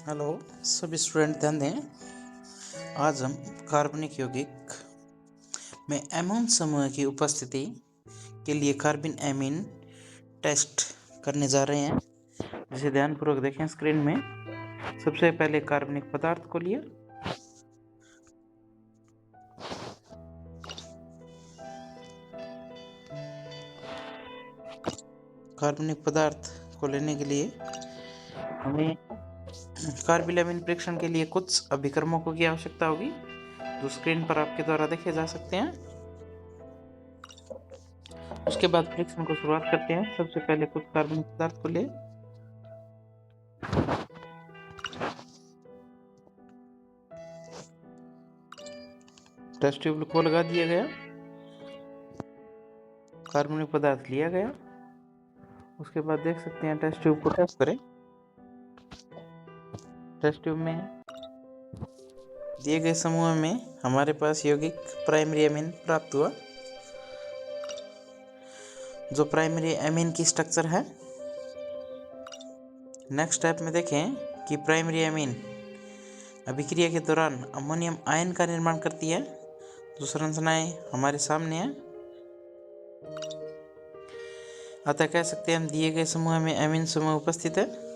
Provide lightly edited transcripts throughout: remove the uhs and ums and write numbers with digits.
Hello सभी student, ध्यान दें। आज हम कार्बनिक यौगिक में एमोन समूह की उपस्थिति के लिए कार्बिन एमीन टेस्ट करने जा रहे हैं, जिसे ध्यानपूर्वक देखें स्क्रीन में। सबसे पहले कार्बनिक पदार्थ को लिए कार्बनिक पदार्थ को लेने के लिए हमें कार्बिलैमिन परीक्षण के लिए कुछ अभिकर्मकों की आवश्यकता होगी, जो स्क्रीन पर आपके द्वारा देखे जा सकते हैं। उसके बाद परीक्षण को शुरुआत करते हैं। सबसे पहले कुछ कार्बनिक पदार्थ को ले टेस्ट ट्यूब को लगा दिया गया, कार्बनिक पदार्थ लिया गया। उसके बाद देख सकते हैं टेस्ट ट्यूब को टेस्ट करें। टेस्ट ट्यूब में दिए गए समूह में हमारे पास यौगिक प्राइमरी एमीन प्राप्त हुआ, जो प्राइमरी एमीन की स्ट्रक्चर है। नेक्स्ट स्टेप में देखें कि प्राइमरी एमीन अभिक्रिया के दौरान अमोनियम आयन का निर्माण करती है, जो संरचनाएं हमारे सामने है। अतः कह सकते हैं हम दिए गए समूह में एमीन समूह उपस्थित है।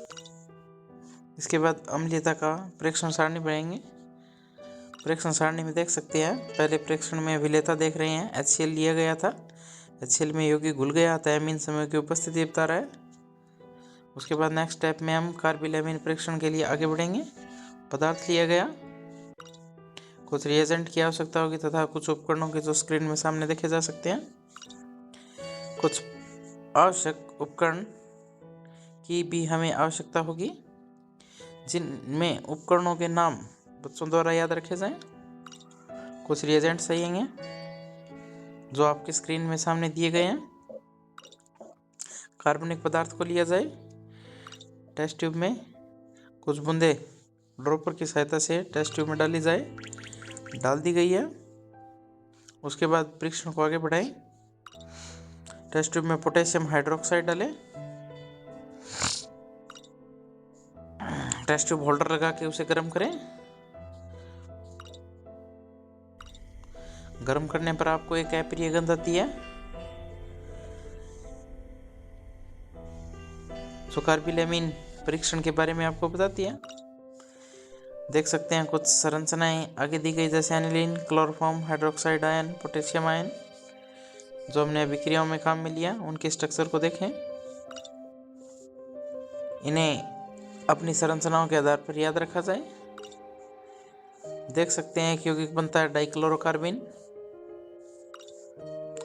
इसके बाद अम्लीयता का प्रेक्षण सारणी बनाएंगे। प्रेक्षण सारणी में देख सकते हैं, पहले प्रेक्षण में विलेयता देख रहे हैं, HCl लिया गया था, HCl में यौगिक घुल गया था, एमीन समूह की उपस्थिति बता रहा है। उसके बाद नेक्स्ट स्टेप में हम कार्बिलैमिन परीक्षण के लिए आगे बढ़ेंगे। पदार्थ लिया गया, कुछ रिएजेंट की आवश्यकता होगी तथा कुछ उपकरणों के जो स्क्रीन में सामने देखे जा सकते हैं। कुछ आवश्यक उपकरण की भी हमें आवश्यकता होगी, जिनमें उपकरणों के नाम बच्चों द्वारा याद रखे जाएं। कुछ रिएजेंट चाहिए जो आपके स्क्रीन में सामने दिए गए हैं। कार्बनिक पदार्थ को लिया जाए, टेस्ट ट्यूब में कुछ बूंदे ड्रॉपर की सहायता से टेस्ट ट्यूब में डाली जाए। डाल दी गई है। उसके बाद परीक्षण को आगे बढ़ाएं। टेस्ट ट्यूब में पोटेशियम हाइड्रोक्साइड डालें। टेस्ट ट्यूब होल्डर लगा के उसे गर्म करें। गर्म करने पर आपको एक अप्रिय गंध आती है, जो कार्बिलैमिन परीक्षण के बारे में आपको बताती है। देख सकते हैं कुछ संरचनाएं आगे दी गई, जैसे aniline, chloroform, hydroxide ion, potassium ion, जो हमने अभिक्रियाओं में काम में लिया। उनके स्ट्रक्चर को देखें। इन्हें अपनी संरचनाओं के आधार पर याद रखा जाए। देख सकते हैं कि यौगिक बनता है डाइक्लोरोकार्बिन।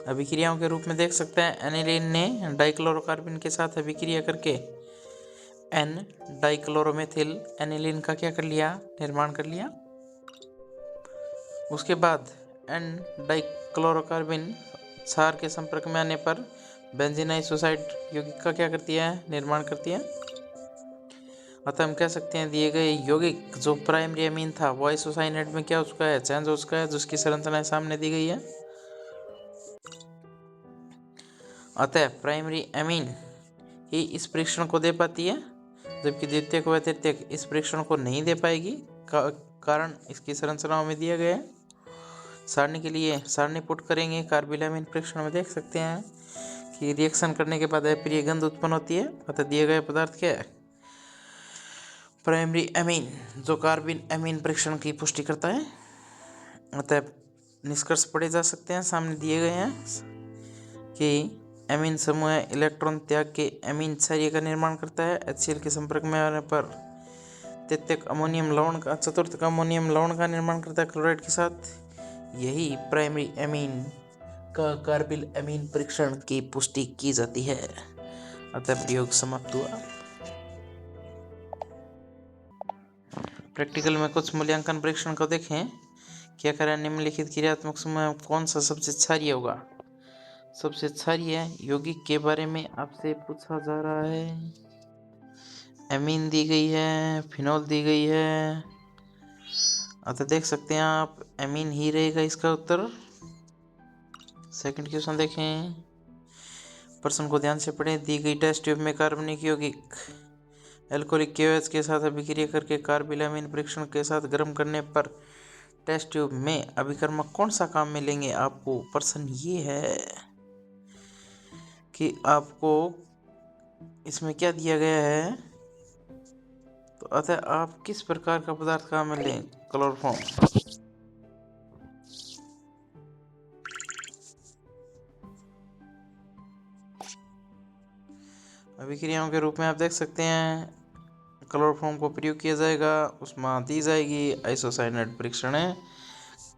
अभिक्रियाओं के रूप में देख सकते हैं एनिलीन ने डाइक्लोरोकार्बिन के साथ अभिक्रिया करके एन डाइक्लोरोमेथिल एनिलीन का क्या कर लिया, निर्माण कर लिया। उसके बाद एन डाइक्लोरोकार्बिन क्षार के संपर्क में आने पर बेंजीन आइसोसाइड यौगिक का क्या करती है, निर्माण करती है। अतः हम कह सकते हैं दिए गए यौगिक जो प्राइमरी एमीन था वो आइसोसाइनेट में क्या हो चुका है, चेंज हो चुका है, जिसकी संरचना सामने दी गई है। अतः प्राइमरी एमीन ही इस परीक्षण को दे पाती है, जबकि द्वितीयक व तृतीयक इस परीक्षण को नहीं दे पाएगी, कारण इसकी संरचनाओं में दिया गया है। सारणी के लिए सारणी पुट करेंगे। कार्बिलैमिन परीक्षण में देख सकते हैं कि रिएक्शन करने के बाद अप्रिय गंध उत्पन्न होती है। अतः दिए गए पदार्थ क्या है, प्राइमरी एमीन, जो कार्बिन एमीन परीक्षण की पुष्टि करता है। अतः निष्कर्ष पढ़े जा सकते हैं, सामने दिए गए हैं कि एमीन समूह इलेक्ट्रॉन त्याग के एमीन क्षारीय का निर्माण करता है। HCl के संपर्क में आने पर तृतीयक अमोनियम लवण का, चतुर्थक अमोनियम लवण का निर्माण करता है क्लोराइड के साथ। यही प्राइमरी एमीन का कार्बिल एमीन परीक्षण की पुष्टि की जाती है। अतः प्रयोग समाप्त हुआ। प्रैक्टिकल में कुछ मूल्यांकन परीक्षण को देखें। क्या करें, निम्नलिखित क्रियात्मक समूह कौन सा सबसे क्षारीय होगा। सबसे क्षारीय यौगिक के बारे में आपसे पूछा जा रहा है। एमीन दी गई है, फिनोल दी गई है, अतः देख सकते हैं आप एमीन ही रहेगा इसका उत्तर। सेकंड क्वेश्चन देखें, प्रश्न को ध्यान से पढ़ें। दी गई टेस्ट ट्यूब में कार्बनिक यौगिक एल्कोहलिक KOH के साथ अभिक्रिया करके कार्बिलामिन परीक्षण के साथ गर्म करने पर टेस्ट ट्यूब में अभिकर्मक कौन सा काम में लेंगे? आपको प्रश्न ये है कि आपको इसमें क्या दिया गया है, तो अतः आप किस प्रकार का पदार्थ काम में लें? क्लोरोफॉर्म। अभिक्रियाओं के रूप में आप देख सकते हैं क्लोरोफॉर्म को प्रयोग किया जाएगा, उष्मा दी जाएगी, आइसोसाइनेट परीक्षण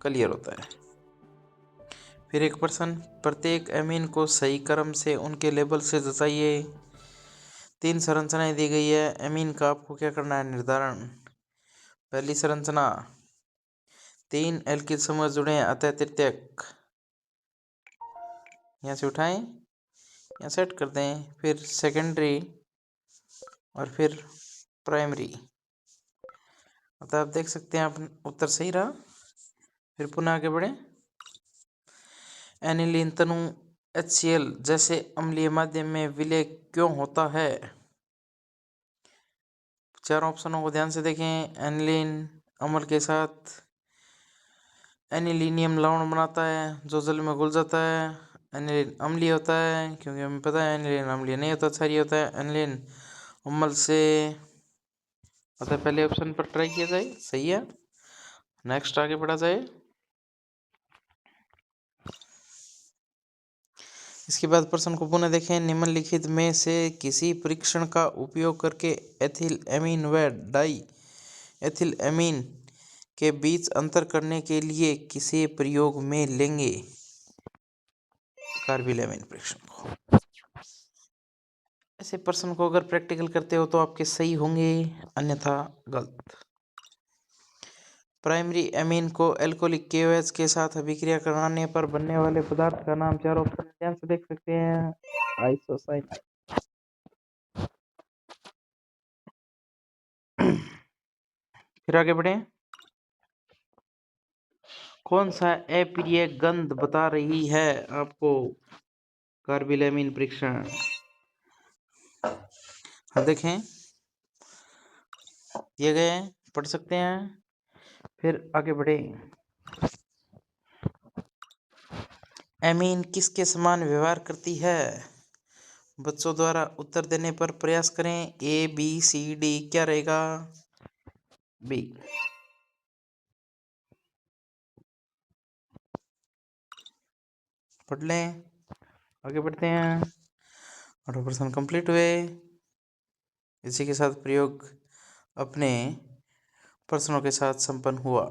क्लियर होता है। फिर एक प्रश्न, प्रत्येक एमीन को सही क्रम से उनके लेबल से जताइए। 3 संरचनाएं दी गई है एमीन का, आपको क्या करना है? निर्धारण। पहली संरचना 3 एल्किल समूह जुड़े हैं, अतः तृतीयक यहाँ से उठाएं, यहाँ सेट कर दें। फिर सेकेंडरी और फिर प्राइमरी, अतः आप देख सकते हैं आप उत्तर सही रहा। फिर पुनः आगे बढ़े। एनिलीन तनु HCl जैसे अम्लीय माध्यम में विलय क्यों होता है? 4 ऑप्शनों को ध्यान से देखें। एनिलीन अम्ल के साथ एनिलीनियम लवण बनाता है जो जल में घुल जाता है। एनिलीन अम्लीय होता है क्योंकि हमें पता है एनिलीन अम्लीय नहीं होता, क्षारीय होता है। एनिलीन अम्ल से, अतः पहले ऑप्शन पर ट्राई किया जाए, सही है। नेक्स्ट आगे बढ़ा जाए। इसके बाद प्रश्न को पुनः देखें। निम्नलिखित में से किसी परीक्षण का उपयोग करके एथिल एमीन व डाई एथिल एमीन के बीच अंतर करने के लिए किसे प्रयोग में लेंगे? कार्बिलामिन परीक्षण को। ऐसे प्रश्न को अगर प्रैक्टिकल करते हो तो आपके सही होंगे, अन्यथा गलत। प्राइमरी एमीन को एल्कोहलिक KOH के साथ अभिक्रिया कराने पर बनने वाले पदार्थ का नाम। 4 ऑप्शन ध्यान से देख सकते हैं। आइसोसाइनेट। फिर आगे बढ़े। कौन सा अप्रिय गंध बता रही है आपको कार्बिलामिन परीक्षण? हाँ देखें, दिए गए हैं, पढ़ सकते हैं। फिर आगे बढ़े। एमीन किसके समान व्यवहार करती है? बच्चों द्वारा उत्तर देने पर प्रयास करें। ABCD क्या रहेगा? B। पढ़ लें, आगे बढ़ते हैं। 8% कंप्लीट हुए। इसी के साथ प्रयोग अपने प्रश्नों के साथ संपन्न हुआ।